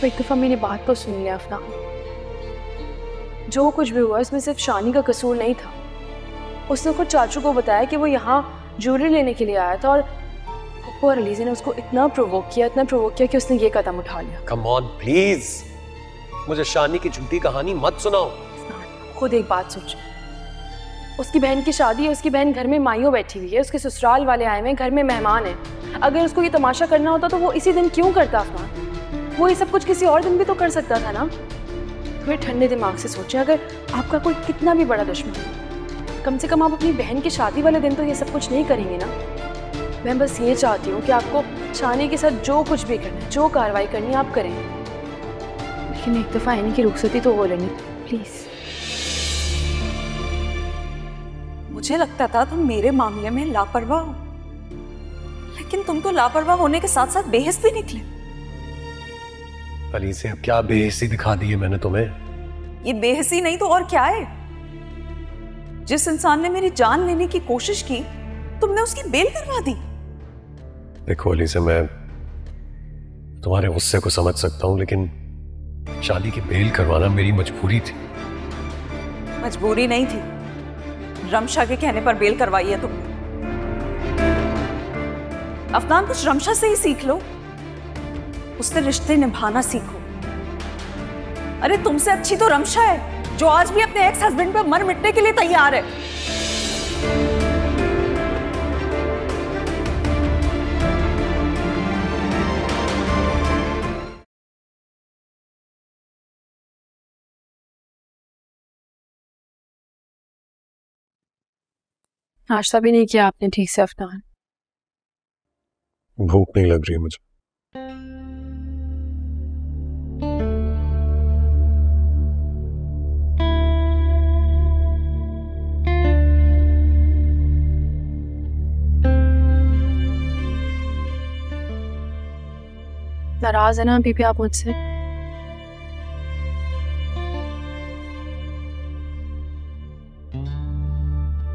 अब एक दफा मेरी बात तो सुन लिया अफनान, जो कुछ भी हुआ इसमें सिर्फ शानी का कसूर नहीं था। उसने खुद चाचू को बताया कि वो यहाँ ज्वेलरी लेने के लिए आया था और पप्पू और अलीज़ा ने उसको इतना प्रोवोक किया कि उसने ये कदम उठा लिया। कम ऑन प्लीज, मुझे शानी की झूठी कहानी मत सुनाओ। खुद एक बात सोचो, उसकी बहन की शादी है, उसकी बहन घर में माइयों बैठी हुई है, उसके ससुराल वाले आए हुए हैं, घर में मेहमान हैं। अगर उसको ये तमाशा करना होता तो वो इसी दिन क्यों करता अफनान? वो ये सब कुछ किसी और दिन भी तो कर सकता था ना। थोड़े ठंडे दिमाग से सोचें, अगर आपका कोई कितना भी बड़ा दुश्मन है, कम से कम आप अपनी बहन की शादी वाले दिन तो ये सब कुछ नहीं करेंगे ना। मैं बस ये चाहती हूँ कि आपको शानी के साथ जो कुछ भी करना है, जो कार्रवाई करनी है आप करें, लेकिन एक दफ़ा आने की रुखसती तो वो लेनी प्लीज़। मुझे लगता था तुम मेरे मामले में लापरवाह हो, लेकिन तुम तो लापरवाह होने के साथ साथ बेहिस भी निकले। अली से अब क्या बेहिसी दिखा दी है मैंने तुम्हें? ये बेहिसी नहीं तो और क्या है? जिस इंसान ने मेरी जान लेने की कोशिश की, तुमने उसकी बेल करवा दी। देखो अली से, मैं तुम्हारे गुस्से को समझ सकता हूं, लेकिन शादी की बेल करवाना मेरी मजबूरी थी। मजबूरी नहीं थी, रमशा के कहने पर बेल करवाई है तुमने। अफनान, कुछ रमशा से ही सीख लो, उससे रिश्ते निभाना सीखो। अरे तुमसे अच्छी तो रमशा है, जो आज भी अपने एक्स हस्बैंड पे मर मिटने के लिए तैयार है। नाश्ता भी नहीं किया आपने ठीक से अफनान? भूख नहीं लग रही है मुझे। नाराज है ना अभी भी आप मुझसे?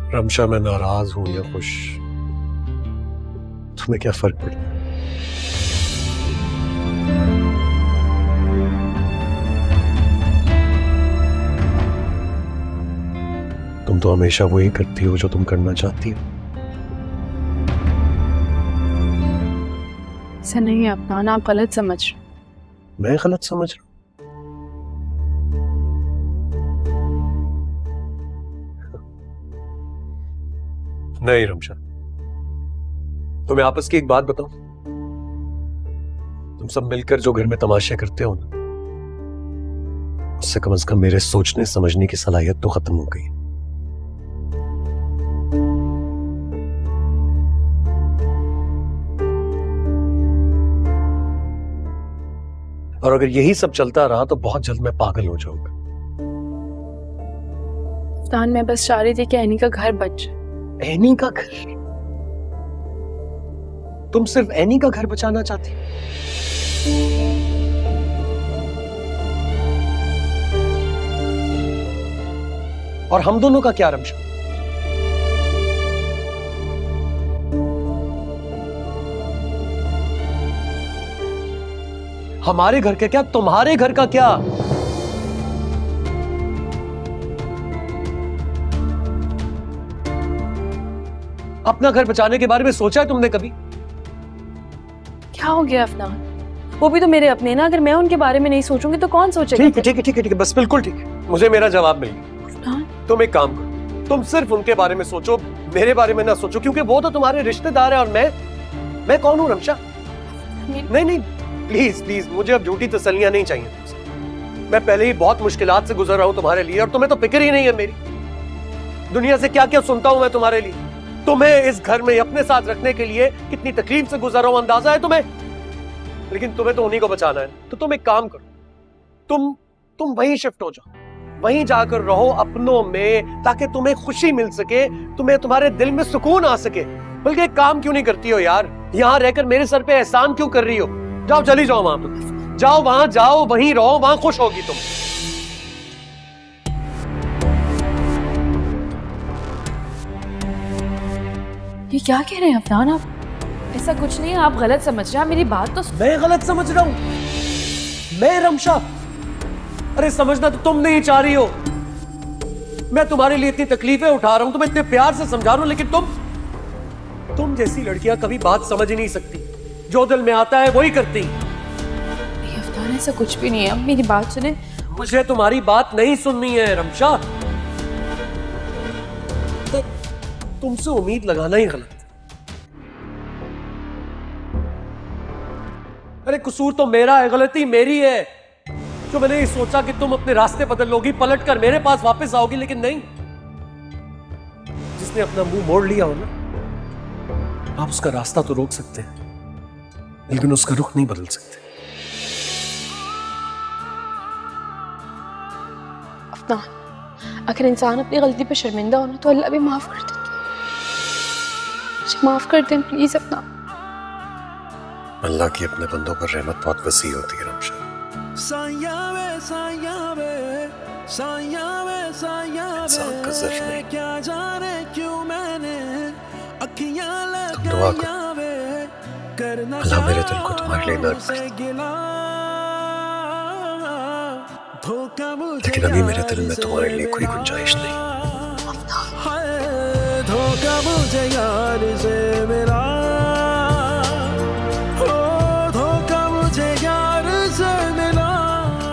रमशा, मैं नाराज हूं या खुश, तुम्हें क्या फर्क पड़ता है? तुम तो हमेशा वही करती हो जो तुम करना चाहती हो। ऐसा नहीं है अफनान, आप गलत समझ रहे। मैं गलत समझ रहा हूं? नहीं रमशा, तुम्हें आपस की एक बात बताऊं, तुम सब मिलकर जो घर में तमाशे करते हो ना, उससे कम से कम मेरे सोचने समझने की सलाहियत तो खत्म हो गई। और अगर यही सब चलता रहा तो बहुत जल्द मैं पागल हो जाऊंगा। अफनान, मैं बस चाह रही थी कि एनी का घर बच जाए। एनी का घर? तुम सिर्फ एनी का घर बचाना चाहती हो? और हम दोनों का क्या रमशा? हमारे घर का क्या, तुम्हारे घर का क्या? अपना घर बचाने के बारे में सोचा है तुमने कभी? क्या हो गया अफनान? वो भी तो मेरे अपने ना, अगर मैं उनके बारे में नहीं सोचूंगी तो कौन सोचेगा? ठीक है ठीक है ठीक है ठीक है, बस बिल्कुल ठीक है, मुझे मेरा जवाब मिल गया। तुम एक काम करो, तुम सिर्फ उनके बारे में सोचो, मेरे बारे में ना सोचो, क्योंकि वो तो तुम्हारे रिश्तेदार है और मैं कौन हूं रमशा? नहीं नहीं, प्लीज प्लीज, मुझे अब झूठी तसल्लियां नहीं चाहिए तुमसे। मैं पहले ही बहुत मुश्किलात से गुजर रहा हूं तुम्हारे लिए, और तुम्हें तो फिक्र ही नहीं है मेरी। दुनिया से क्या क्या सुनता हूं मैं तुम्हारे लिए। तुम्हें इस घर में अपने साथ रखने के लिए कितनी तकलीफ से गुजर रहा हूं, अंदाजा है तुम्हें? लेकिन तुम्हें तो उन्हीं को बचाना है, तो तुम एक काम करो, तुम वहीं शिफ्ट हो जाओ, वहीं जाकर रहो अपनों में, ताकि तुम्हें खुशी मिल सके, तुम्हें तुम्हारे दिल में सुकून आ सके। बल्कि एक काम क्यों नहीं करती हो यार, यहाँ रहकर मेरे सर पे एहसान क्यों कर रही हो? जाओ, चली जाओ वहां पर, जाओ वहां जाओ, वहीं रहो, वहां खुश होगी तुम। ये क्या कह रहे हैं अफनान आप? ऐसा कुछ नहीं है, आप गलत समझ रहे हैं, मेरी बात तो। मैं गलत समझ रहा हूँ? मैं रमशा? अरे समझना तो तुम नहीं चाह रही हो। मैं तुम्हारे लिए इतनी तकलीफें उठा रहा हूं, तुम्हें इतने प्यार से समझा रहा हूं, लेकिन तुम जैसी लड़कियां कभी बात समझ ही नहीं सकती। जो दिल में आता है वही करती। अफनान ऐसा कुछ भी नहीं है, अब मेरी बात सुने। मुझे तुम्हारी बात नहीं सुननी है रमशा। तो तुमसे उम्मीद लगाना ही गलत। अरे कसूर तो मेरा है, गलती मेरी है। जो मैंने ये सोचा कि तुम अपने रास्ते बदल लोगी, पलट कर मेरे पास वापस आओगी, लेकिन नहीं। जिसने अपना मुंह मोड़ लिया हो ना, आप उसका रास्ता तो रोक सकते हैं, लेकिन उसका रुख नहीं बदल सकते। अफनान, अगर इंसान अपनी गलती पे शर्मिंदा हो ना तो अल्लाह भी माफ कर देता है। मुझे माफ कर दें प्लीज अफनान। अल्लाह की अपने बंदों पर रहमत बहुत वसी होती है रमशा। इंसान का ज़र्फ नहीं। तुम दुआ करो, अल्लाह मेरे दिल को तुम्हारे लिए नर्म कर दे। लेकिन अभी मेरे दिल में तुम्हारे लिए कोई गुंजाइश नहीं। धोखा मुझे यार से